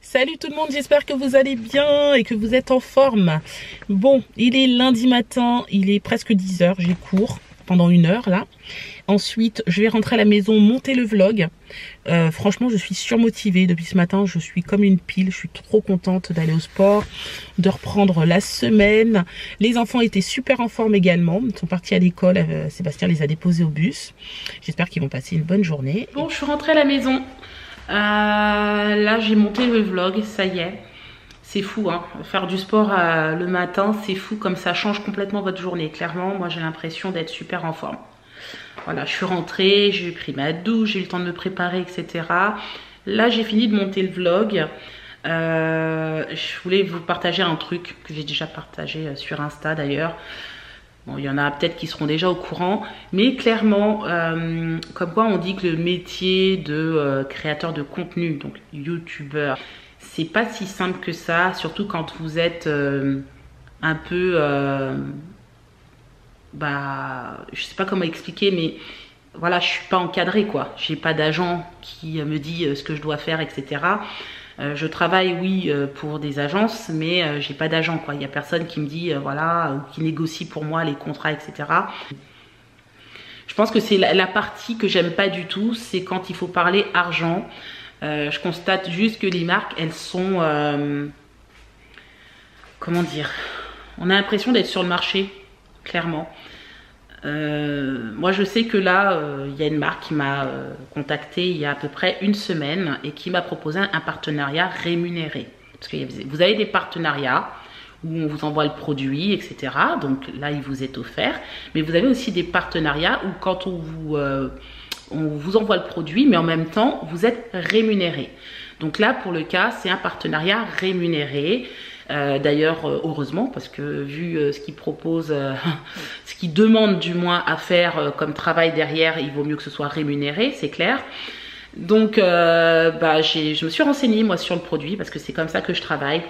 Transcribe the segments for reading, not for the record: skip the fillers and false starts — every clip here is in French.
Salut tout le monde, j'espère que vous allez bien et que vous êtes en forme. Bon, il est lundi matin, il est presque 10 h, j'ai cours pendant 1 heure là. Ensuite, je vais rentrer à la maison, monter le vlog. Franchement, je suis surmotivée depuis ce matin, je suis comme une pile, je suis trop contente d'aller au sport, de reprendre la semaine. Les enfants étaient super en forme également, ils sont partis à l'école, Sébastien les a déposés au bus. J'espère qu'ils vont passer une bonne journée. Bon, je suis rentrée à la maison. Là j'ai monté le vlog, ça y est, c'est fou hein, faire du sport le matin, c'est fou comme ça change complètement votre journée. Clairement moi j'ai l'impression d'être super en forme. Voilà, je suis rentrée, j'ai pris ma douche, j'ai eu le temps de me préparer, etc. Là j'ai fini de monter le vlog. Je voulais vous partager un truc que j'ai déjà partagé sur Insta d'ailleurs. Bon, il y en a peut-être qui seront déjà au courant, mais clairement, comme quoi on dit que le métier de créateur de contenu, donc youtubeur, c'est pas si simple que ça, surtout quand vous êtes un peu, je sais pas comment expliquer, mais voilà, je suis pas encadrée quoi, j'ai pas d'agent qui me dit ce que je dois faire, etc. Je travaille oui pour des agences, mais j'ai pas d'agent quoi. Il y a personne qui me dit voilà, ou qui négocie pour moi les contrats, etc. Je pense que c'est la partie que j'aime pas du tout, c'est quand il faut parler argent. Je constate juste que les marques, elles sont comment dire, on a l'impression d'être sur le marché, clairement. Moi je sais que là il y a une marque qui m'a contacté il y a à peu près 1 semaine et qui m'a proposé un partenariat rémunéré, parce que vous avez des partenariats où on vous envoie le produit, etc. Donc là il vous est offert, mais vous avez aussi des partenariats où quand on vous envoie le produit, mais en même temps vous êtes rémunéré. Donc là pour le cas c'est un partenariat rémunéré. D'ailleurs heureusement, parce que vu ce qu'ils proposent, ce qu'ils demandent du moins à faire comme travail derrière, il vaut mieux que ce soit rémunéré, c'est clair. Donc je me suis renseignée moi sur le produit, parce que c'est comme ça que je travaille.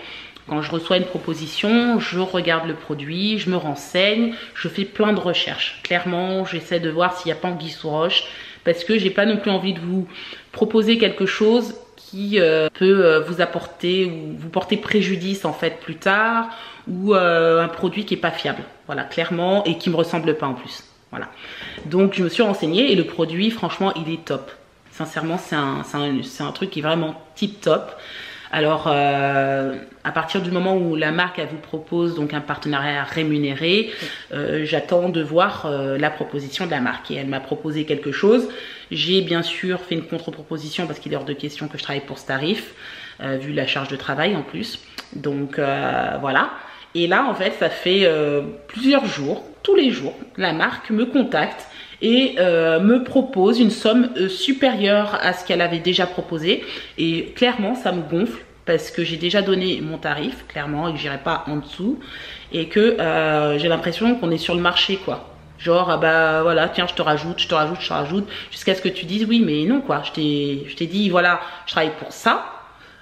Quand je reçois une proposition, je regarde le produit, je me renseigne, je fais plein de recherches. Clairement, j'essaie de voir s'il n'y a pas anguille sous roche, parce que j'ai pas non plus envie de vous proposer quelque chose qui peut vous apporter ou vous porter préjudice en fait plus tard, ou un produit qui est pas fiable, voilà, clairement, et qui me ressemble pas en plus, voilà. Donc je me suis renseignée et le produit franchement il est top, sincèrement c'est un truc qui est vraiment tip top. Alors à partir du moment où la marque elle vous propose donc un partenariat rémunéré, j'attends de voir la proposition de la marque, et elle m'a proposé quelque chose. J'ai bien sûr fait une contre-proposition parce qu'il est hors de question que je travaille pour ce tarif, vu la charge de travail en plus. Donc voilà. Et là en fait ça fait plusieurs jours, tous les jours, la marque me contacte et me propose une somme supérieure à ce qu'elle avait déjà proposé. Et clairement ça me gonfle, parce que j'ai déjà donné mon tarif, clairement, et que j'irai pas en dessous, et que j'ai l'impression qu'on est sur le marché quoi. Genre ah bah voilà, tiens je te rajoute, jusqu'à ce que tu dises oui mais non quoi, je t'ai dit voilà, je travaille pour ça,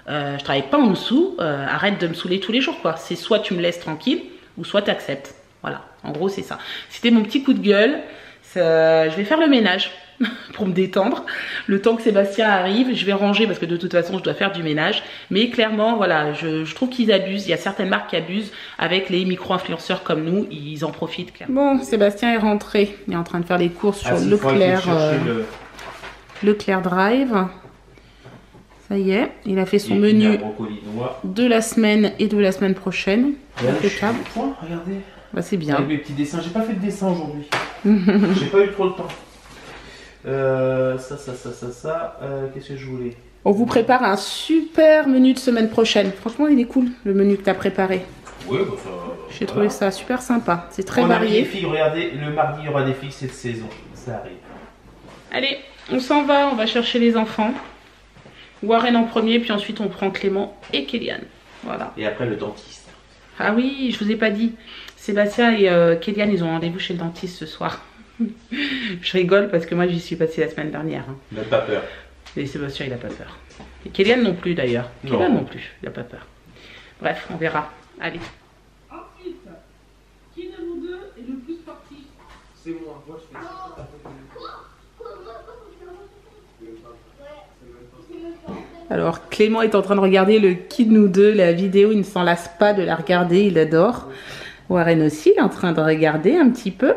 je travaille pas en dessous, arrête de me saouler tous les jours quoi. C'est soit tu me laisses tranquille, ou soit tu acceptes. Voilà, en gros c'est ça. C'était mon petit coup de gueule. Je vais faire le ménage pour me détendre. Le temps que Sébastien arrive, je vais ranger parce que de toute façon je dois faire du ménage. Mais clairement voilà, je trouve qu'ils abusent. Il y a certaines marques qui abusent avec les micro-influenceurs comme nous, ils en profitent clairement. Bon, Sébastien est rentré, il est en train de faire les courses sur Leclerc, Leclerc Drive. Ça y est, il a fait son menu de la semaine et de la semaine prochaine. Impeccable. Regardez. Bah, c'est bien. Avec mes petits dessins. J'ai pas fait de dessin aujourd'hui. J'ai pas eu trop le temps. Qu'est-ce que je voulais? On vous prépare un super menu de semaine prochaine. Franchement, il est cool, le menu que tu as préparé. Oui, bah ça. J'ai trouvé ça super sympa. C'est très on varié. A mis les filles, regardez, le mardi, il y aura des filles cette saison. Ça arrive. Allez, on s'en va. On va chercher les enfants. Warren en premier, puis ensuite on prend Clément et Kélian. Voilà. Et après le dentiste. Ah oui, je vous ai pas dit. Sébastien et Kélian, ils ont rendez-vous chez le dentiste ce soir. Je rigole parce que moi j'y suis passée la semaine dernière. Hein. Il n'a pas peur. Et Sébastien, il a pas peur. Et Kélian non plus d'ailleurs. Kélian non plus, il a pas peur. Bref, on verra. Allez. Ensuite, qui de nous deux est le plus sportif? C'est moi. Moi je fais ça. Alors Clément est en train de regarder le Qui de nous deux, la vidéo, il ne s'en lasse pas de la regarder, il adore. Warren aussi, il est en train de regarder un petit peu.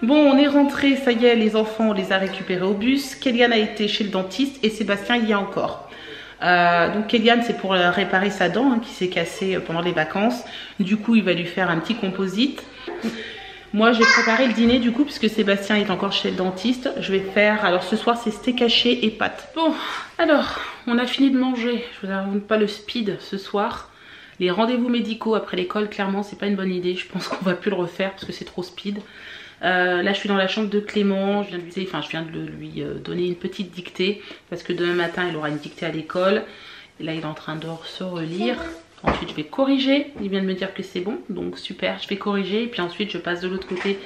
Bon, on est rentré, ça y est, les enfants, on les a récupérés au bus. Kélian a été chez le dentiste et Sébastien y est encore. Donc Kélian, c'est pour réparer sa dent hein, qui s'est cassée pendant les vacances. Du coup, il va lui faire un petit composite. Moi, j'ai préparé le dîner du coup, puisque Sébastien est encore chez le dentiste. Je vais faire, alors ce soir, c'est steak haché et pâtes. Bon, alors, on a fini de manger. Je vous raconte pas le speed ce soir. Les rendez-vous médicaux après l'école, clairement, c'est pas une bonne idée. Je pense qu'on va plus le refaire parce que c'est trop speed. Là, je suis dans la chambre de Clément. Je viens de lui donner une petite dictée parce que demain matin, il aura une dictée à l'école. Là, il est en train de se relire. Ensuite, je vais corriger. Il vient de me dire que c'est bon, donc super. Je vais corriger et puis ensuite, je passe de l'autre côté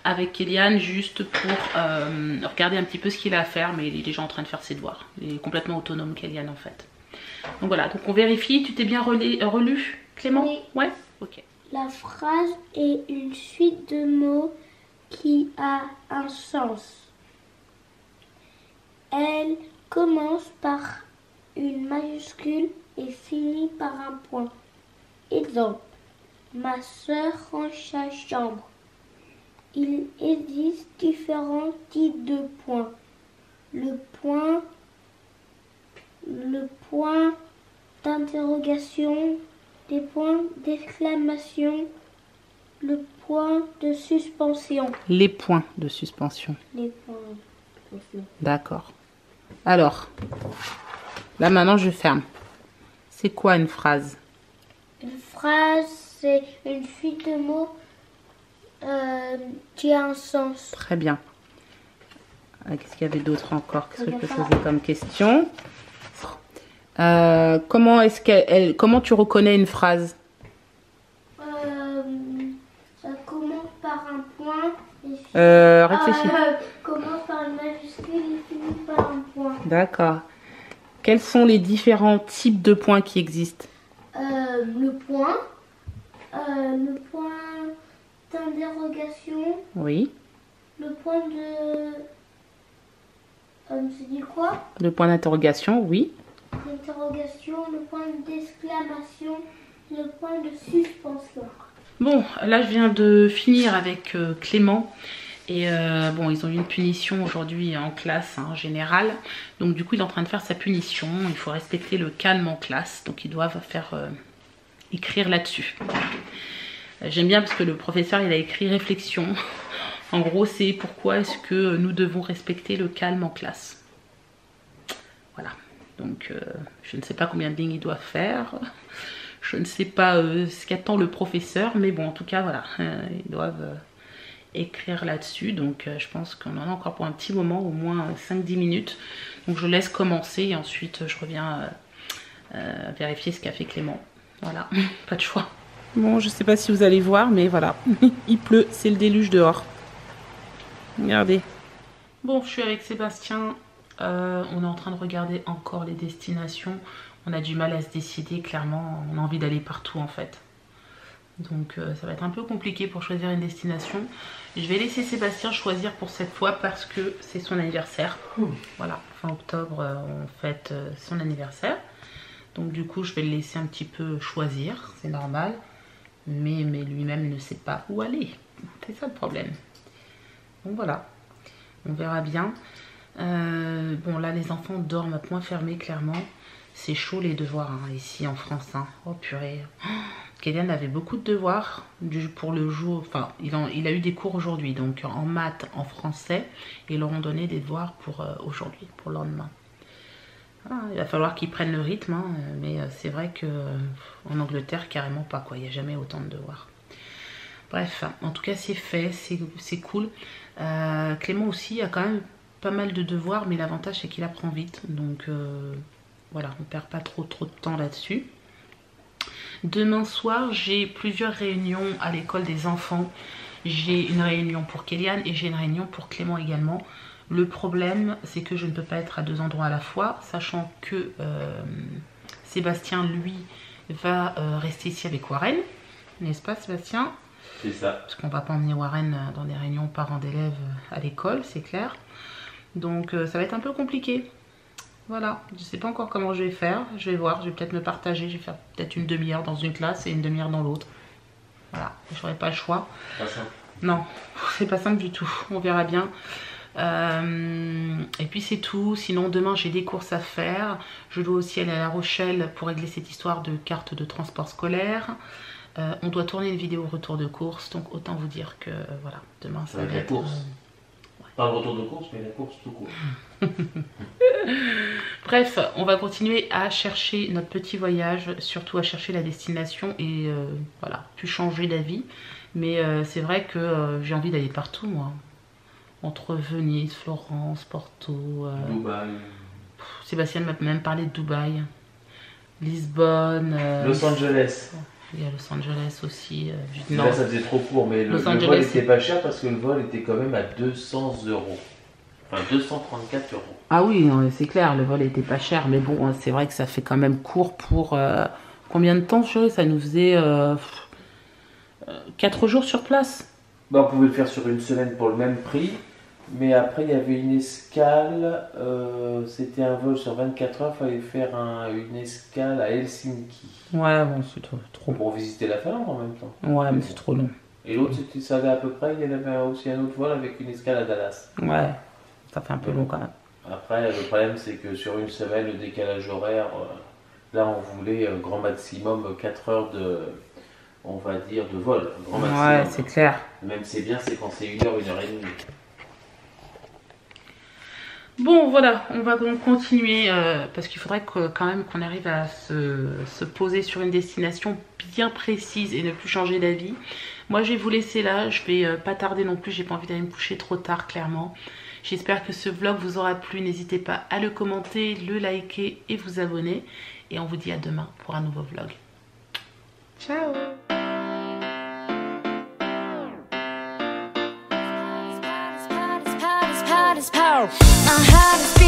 avec Kélian juste pour regarder un petit peu ce qu'il a à faire. Mais il est déjà en train de faire ses devoirs. Il est complètement autonome, Kélian, en fait. Donc voilà, donc on vérifie. Tu t'es bien relu, Clément? Oui. Ouais. Ok. La phrase est une suite de mots qui a un sens. Elle commence par une majuscule et finit par un point. Exemple. Ma sœur range sa chambre. Il existe différents types de points. Le point d'interrogation, des points d'exclamation, le point de suspension. Les points de suspension. Les points de suspension. D'accord. Alors, là maintenant je ferme. C'est quoi une phrase? Une phrase, c'est une suite de mots qui a un sens. Très bien. Qu'est-ce qu'il y avait d'autre encore? Qu'est-ce que je peux poser comme question? Comment tu reconnais une phrase? Ça commence par un point. Réfléchis. Commence par une majuscule et finit par un point. D'accord. Quels sont les différents types de points qui existent? Le point d'interrogation. Oui. Le point de... c'est dit quoi? Le point d'interrogation, oui. L'interrogation, le point d'exclamation, le point de suspension. Bon, là je viens de finir avec Clément. Et bon, ils ont eu une punition aujourd'hui en classe en général. Donc du coup, il est en train de faire sa punition. Il faut respecter le calme en classe. Donc ils doivent faire écrire là-dessus. J'aime bien parce que le professeur, il a écrit réflexion. En gros, c'est pourquoi est-ce que nous devons respecter le calme en classe. Voilà. Donc je ne sais pas combien de lignes ils doivent faire. Je ne sais pas ce qu'attend le professeur. Mais bon, en tout cas, voilà. Ils doivent... écrire là-dessus, donc je pense qu'on en a encore pour un petit moment, au moins 5-10 minutes, donc je laisse commencer et ensuite je reviens vérifier ce qu'a fait Clément. Voilà, pas de choix. Bon, je sais pas si vous allez voir, mais voilà, il pleut, c'est le déluge dehors. Regardez. Bon, je suis avec Sébastien, on est en train de regarder encore les destinations, on a du mal à se décider, clairement, on a envie d'aller partout en fait. Donc ça va être un peu compliqué pour choisir une destination. Je vais laisser Sébastien choisir pour cette fois parce que c'est son anniversaire. Voilà, fin octobre on fête son anniversaire. Donc du coup je vais le laisser un petit peu choisir, c'est normal. Mais lui-même ne sait pas où aller. C'est ça le problème. Donc voilà, on verra bien. Bon, là, les enfants dorment à point fermé, clairement. C'est chaud les devoirs hein, ici en France. Hein. Oh purée. Kélian avait beaucoup de devoirs pour le jour. Enfin, il a eu des cours aujourd'hui, donc en maths, en français. Et ils leur ont donné des devoirs pour aujourd'hui, pour le lendemain. Ah, il va falloir qu'ils prennent le rythme, hein, mais c'est vrai que en Angleterre, carrément pas quoi. Il n'y a jamais autant de devoirs. Bref, en tout cas, c'est fait, c'est cool. Clément aussi a quand même pas mal de devoirs, mais l'avantage c'est qu'il apprend vite. Donc voilà, on perd pas trop de temps là-dessus. Demain soir, j'ai plusieurs réunions à l'école des enfants. J'ai une réunion pour Kélian et j'ai une réunion pour Clément également. Le problème, c'est que je ne peux pas être à 2 endroits à la fois, sachant que Sébastien, lui, va rester ici avec Warren. N'est-ce pas, Sébastien? C'est ça. Parce qu'on va pas emmener Warren dans des réunions parents d'élèves à l'école, c'est clair. Donc ça va être un peu compliqué. Voilà, je sais pas encore comment je vais faire. Je vais voir, je vais peut-être me partager. Je vais faire peut-être une demi-heure dans une classe et une demi-heure dans l'autre. Voilà, j'aurai pas le choix. Pas simple. Non, c'est pas simple du tout. On verra bien. Et puis c'est tout. Sinon demain j'ai des courses à faire. Je dois aussi aller à La Rochelle pour régler cette histoire de carte de transport scolaire. On doit tourner une vidéo retour de course. Donc autant vous dire que voilà, demain ça va être... la course. Pas le retour de course, mais la course tout court. Bref, on va continuer à chercher notre petit voyage, surtout à chercher la destination et voilà, plus changer d'avis. Mais c'est vrai que j'ai envie d'aller partout, moi. Entre Venise, Florence, Porto... Dubaï. Sébastien m'a même parlé de Dubaï. Lisbonne... Los Angeles. Il y a Los Angeles aussi. Non. Là, ça faisait trop court, mais le vol était pas cher parce que le vol était quand même à 200 €. Enfin, 234 €. Ah oui, c'est clair, le vol était pas cher. Mais bon, c'est vrai que ça fait quand même court pour... combien de temps, chérie? Ça nous faisait 4 jours sur place. Bah, on pouvait le faire sur une semaine pour le même prix. Mais après, il y avait une escale. C'était un vol sur 24 heures. Il fallait faire une escale à Helsinki. Ouais, bon, c'est trop. Pour visiter la Finlande en même temps. Ouais, mais c'est trop long. Et l'autre, ça allait à peu près. Il y en avait aussi un autre vol avec une escale à Dallas. Ouais, ça fait un peu long quand même. Après, le problème, c'est que sur une semaine, le décalage horaire, là, on voulait grand maximum 4 heures de, on va dire, de vol. Grand maximum. Ouais, c'est clair. Même c'est bien, c'est quand c'est 1 heure, 1 heure et demie. Bon, voilà, on va donc continuer parce qu'il faudrait quand même qu'on arrive à se poser sur une destination bien précise et ne plus changer d'avis. Moi, je vais vous laisser là, je vais pas tarder non plus, j'ai pas envie d'aller me coucher trop tard, clairement. J'espère que ce vlog vous aura plu, n'hésitez pas à le commenter, le liker et vous abonner. Et on vous dit à demain pour un nouveau vlog. Ciao! Power. My heart is